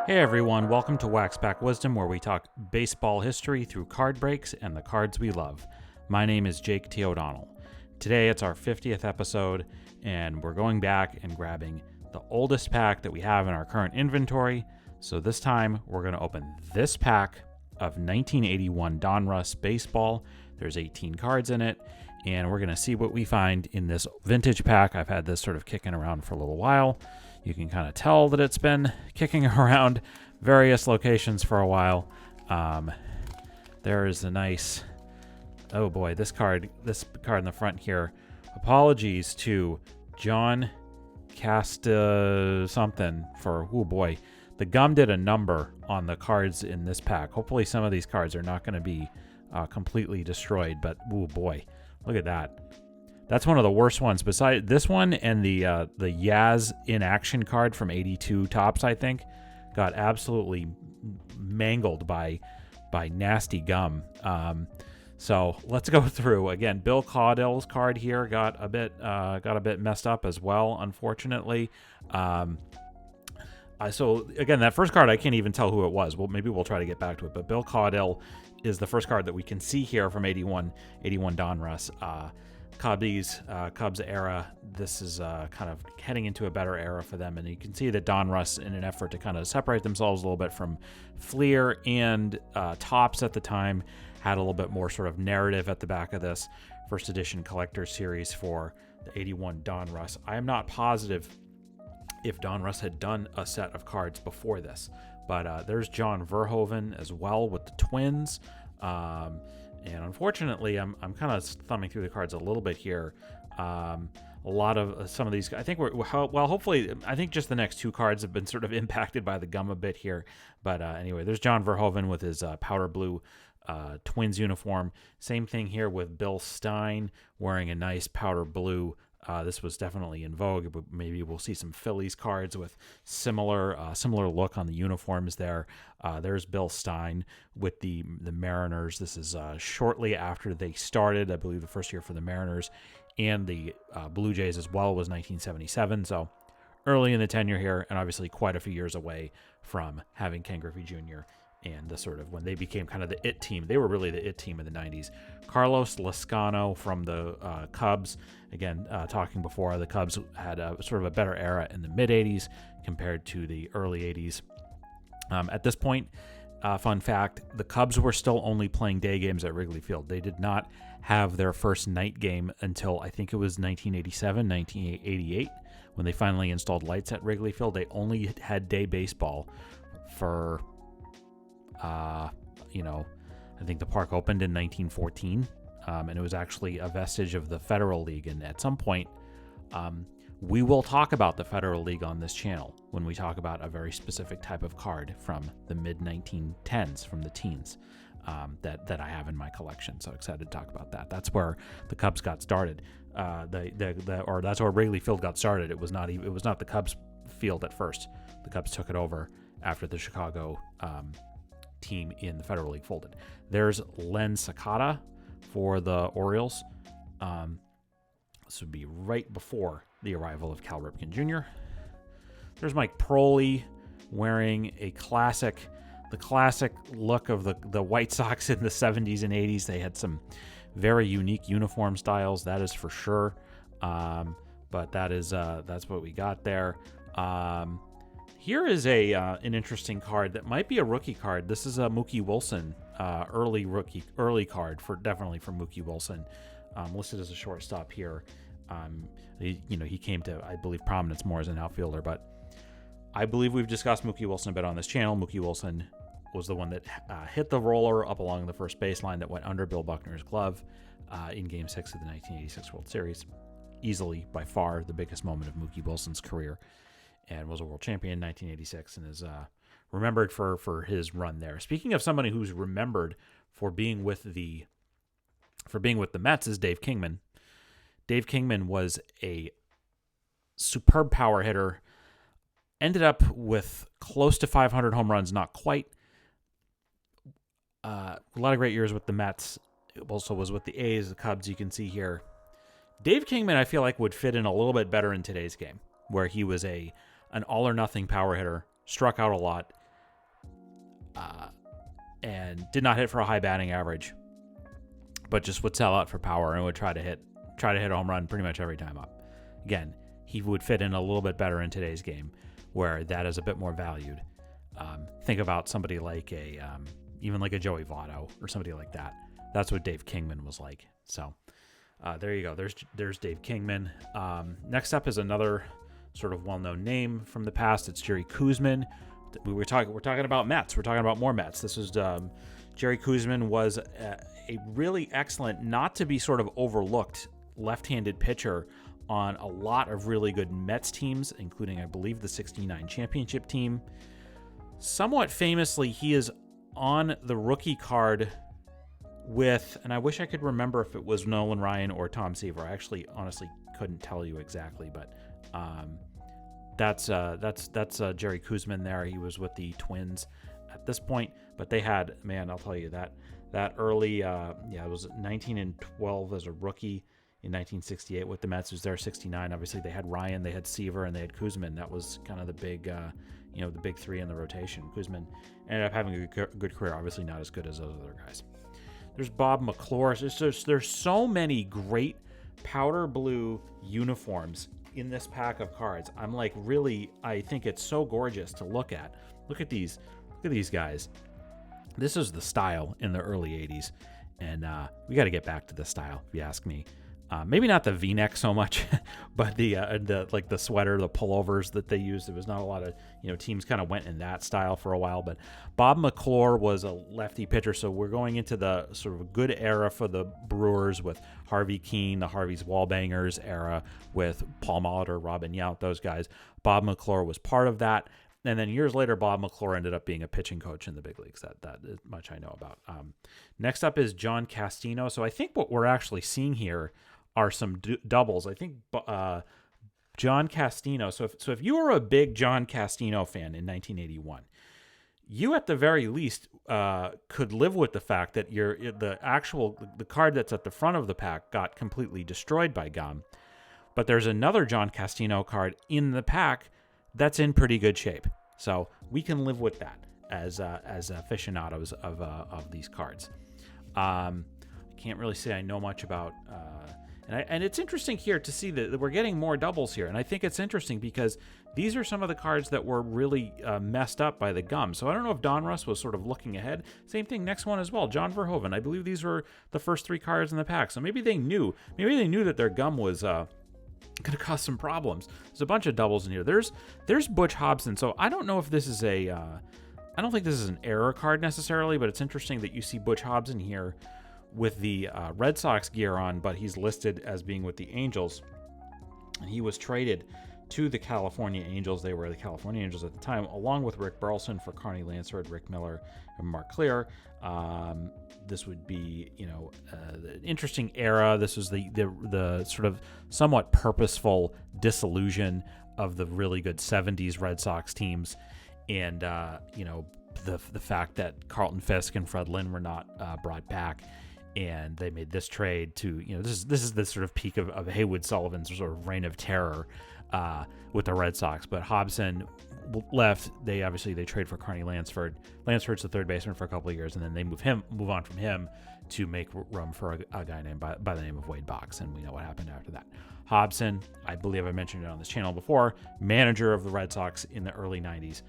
Hey everyone, welcome to Wax Pack Wisdom, where we talk baseball history through card breaks and the cards we love. My name is Jake T. O'Donnell. Today it's our 50th episode, and we're going back and grabbing the oldest pack that we have in our current inventory. So this time we're going to open this pack of 1981 Donruss baseball. There's 18 cards in it, and we're going to see what we find in this vintage pack. I've had this sort of kicking around for a little while. You can kind of tell that it's been kicking around various locations for a while. There is a nice, oh boy, this card in the front here. Apologies to John Castino something for, oh boy, the gum did a number on the cards in this pack. Hopefully some of these cards are not going to be completely destroyed, but oh boy, look at that. That's one of the worst ones. Besides this one and the Yaz in action card from 82 Topps, I think, got absolutely mangled by nasty gum. So let's go through again. Bill Caudill's card here got a bit messed up as well, unfortunately. So again, that first card I can't even tell who it was. Well, maybe we'll try to get back to it. But Bill Caudill is the first card that we can see here from 81 Donruss. Cubs era. This is kind of heading into a better era for them, and you can see that Donruss, in an effort to kind of separate themselves a little bit from Fleer and Topps at the time, had a little bit more sort of narrative at the back of this first edition collector series for the 81 Donruss. I am not positive if Donruss had done a set of cards before this, but there's John Verhoeven as well with the Twins. And unfortunately, I'm kind of thumbing through the cards a little bit here. A lot of some of these, I think hopefully, I think just the next two cards have been sort of impacted by the gum a bit here. But anyway, there's John Verhoeven with his powder blue Twins uniform. Same thing here with Bill Stein wearing a nice powder blue. This was definitely in vogue, but maybe we'll see some Phillies cards with similar look on the uniforms there. There's Bill Stein with the Mariners. This is shortly after they started, I believe the first year for the Mariners, and the Blue Jays as well was 1977, so early in the tenure here, and obviously quite a few years away from having Ken Griffey Jr. and the sort of when they became kind of the it team. They were really the it team in the 90s. Carlos Lascano from the Cubs. Again, talking before, the Cubs had a sort of a better era in the mid-'80s compared to the early 80s. At this point, fun fact, the Cubs were still only playing day games at Wrigley Field. They did not have their first night game until I think it was 1987, 1988, when they finally installed lights at Wrigley Field. They only had day baseball for... I think the park opened in 1914, and it was actually a vestige of the Federal League. And at some point, we will talk about the Federal League on this channel when we talk about a very specific type of card from the mid-1910s, from the teens, that I have in my collection. So excited to talk about that. That's where the Cubs got started. Or that's where Wrigley Field got started. It was not the Cubs field at first. The Cubs took it over after the Chicago team in the Federal League folded. There's Len Sakata for the Orioles. This would be right before the arrival of Cal Ripken Jr. There's Mike Proley wearing the classic look of the White Sox in the 70s and 80s. They had some very unique uniform styles, that is for sure. But that's what we got there. Here is an interesting card that might be a rookie card. This is a Mookie Wilson early card definitely for Mookie Wilson, listed as a shortstop here. He came to, I believe, prominence more as an outfielder, but I believe we've discussed Mookie Wilson a bit on this channel. Mookie Wilson was the one that hit the roller up along the first baseline that went under Bill Buckner's glove in Game 6 of the 1986 World Series. Easily, by far, the biggest moment of Mookie Wilson's career, and was a world champion in 1986 and is remembered for his run there. Speaking of somebody who's remembered for being with the Mets is Dave Kingman. Dave Kingman was a superb power hitter, ended up with close to 500 home runs, not quite. A lot of great years with the Mets. Also was with the A's, the Cubs, you can see here. Dave Kingman, I feel like, would fit in a little bit better in today's game, where he was an all-or-nothing power hitter, struck out a lot, and did not hit for a high batting average, but just would sell out for power and would try to hit a home run pretty much every time up. Again, he would fit in a little bit better in today's game, where that is a bit more valued. Think about somebody like even like a Joey Votto or somebody like that. That's what Dave Kingman was like. So there you go. There's Dave Kingman. Next up is another sort of well-known name from the past. It's Jerry Koosman. We're talking about Mets. We're talking about more Mets. This is Jerry Koosman was a really excellent, not to be sort of overlooked left-handed pitcher on a lot of really good Mets teams, including, I believe, the 69 championship team. Somewhat famously, he is on the rookie card with, and I wish I could remember if it was Nolan Ryan or Tom Seaver. I actually honestly couldn't tell you exactly, but that's Jerry Koosman there. He was with the Twins at this point, but they had, man, I'll tell you that early, it was 19-12 as a rookie in 1968 with the Mets. It was their 69. Obviously, they had Ryan, they had Seaver, and they had Koosman. That was kind of the big, the big three in the rotation. Koosman ended up having a good career. Obviously, not as good as those other guys. There's Bob McClure. There's so many great powder blue uniforms in this pack of cards. I'm like, really, I think it's so gorgeous to look at. Look at these guys. This is the style in the early 80s, and we got to get back to the style, if you ask me. Maybe not the V-neck so much, but the sweater, the pullovers that they used. There was not a lot of, teams kind of went in that style for a while. But Bob McClure was a lefty pitcher, so we're going into the sort of good era for the Brewers with Harvey Keene, the Harvey's Wallbangers era with Paul Molitor, Robin Yount, those guys. Bob McClure was part of that. And then years later, Bob McClure ended up being a pitching coach in the big leagues. That is much I know about. Next up is John Castino. So I think what we're actually seeing here are some doubles. I think John Castino. So if you were a big John Castino fan in 1981, you at the very least could live with the fact that the card that's at the front of the pack got completely destroyed by gum, but there's another John Castino card in the pack that's in pretty good shape. So we can live with that as aficionados of these cards. I can't really say I know much about. And it's interesting here to see that we're getting more doubles here. And I think it's interesting because these are some of the cards that were really messed up by the gum. So I don't know if Donruss was sort of looking ahead. Same thing, next one as well. John Verhoeven. I believe these were the first three cards in the pack. So maybe they knew that their gum was going to cause some problems. There's a bunch of doubles in here. There's Butch Hobson. So I don't know if this is I don't think this is an error card necessarily, but it's interesting that you see Butch Hobson here with the Red Sox gear on, but he's listed as being with the Angels. And he was traded to the California Angels. They were the California Angels at the time, along with Rick Burleson for Carney Lansford, Rick Miller, and Mark Clear. This would be, an interesting era. This was the sort of somewhat purposeful disillusion of the really good 70s Red Sox teams. And, the fact that Carlton Fisk and Fred Lynn were not brought back. And they made this trade to, this is the sort of peak of Haywood Sullivan's sort of reign of terror with the Red Sox. But Hobson left. They trade for Carney Lansford. Lansford's the third baseman for a couple of years, and then they move on from him to make room for a guy named by the name of Wade Boggs, and we know what happened after that. Hobson, I believe I mentioned it on this channel before, manager of the Red Sox in the early 90s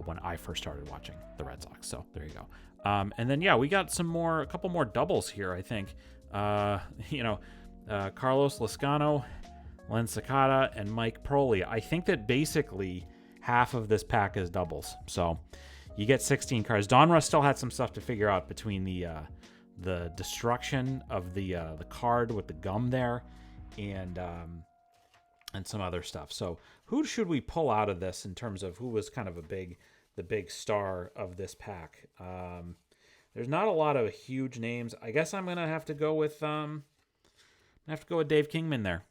when I first started watching the Red Sox. So there you go. And then, we got a couple more doubles here, I think. Carlos Lascano, Len Sakata, and Mike Proli. I think that basically half of this pack is doubles. So you get 16 cards. Donruss still had some stuff to figure out between the destruction of the card with the gum there and some other stuff. So who should we pull out of this in terms of who was kind of the big star of this pack? There's not a lot of huge names. I guess I'm gonna have to go with Dave Kingman there.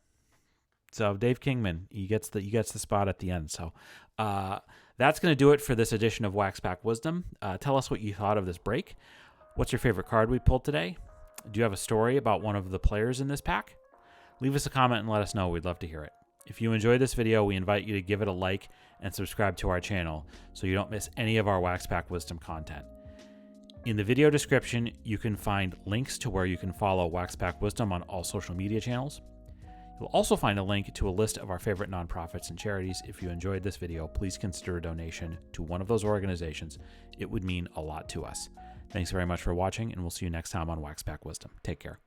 So Dave Kingman, he gets the spot at the end. So that's gonna do it for this edition of Wax Pack Wisdom. Tell us what you thought of this break. What's your favorite card we pulled today? Do you have a story about one of the players in this pack? Leave us a comment and let us know. We'd love to hear it. If you enjoyed this video, we invite you to give it a like and subscribe to our channel so you don't miss any of our Wax Pack Wisdom content. In the video description, you can find links to where you can follow Wax Pack Wisdom on all social media channels. You'll also find a link to a list of our favorite nonprofits and charities. If you enjoyed this video, please consider a donation to one of those organizations. It would mean a lot to us. Thanks very much for watching, and we'll see you next time on Wax Pack Wisdom. Take care.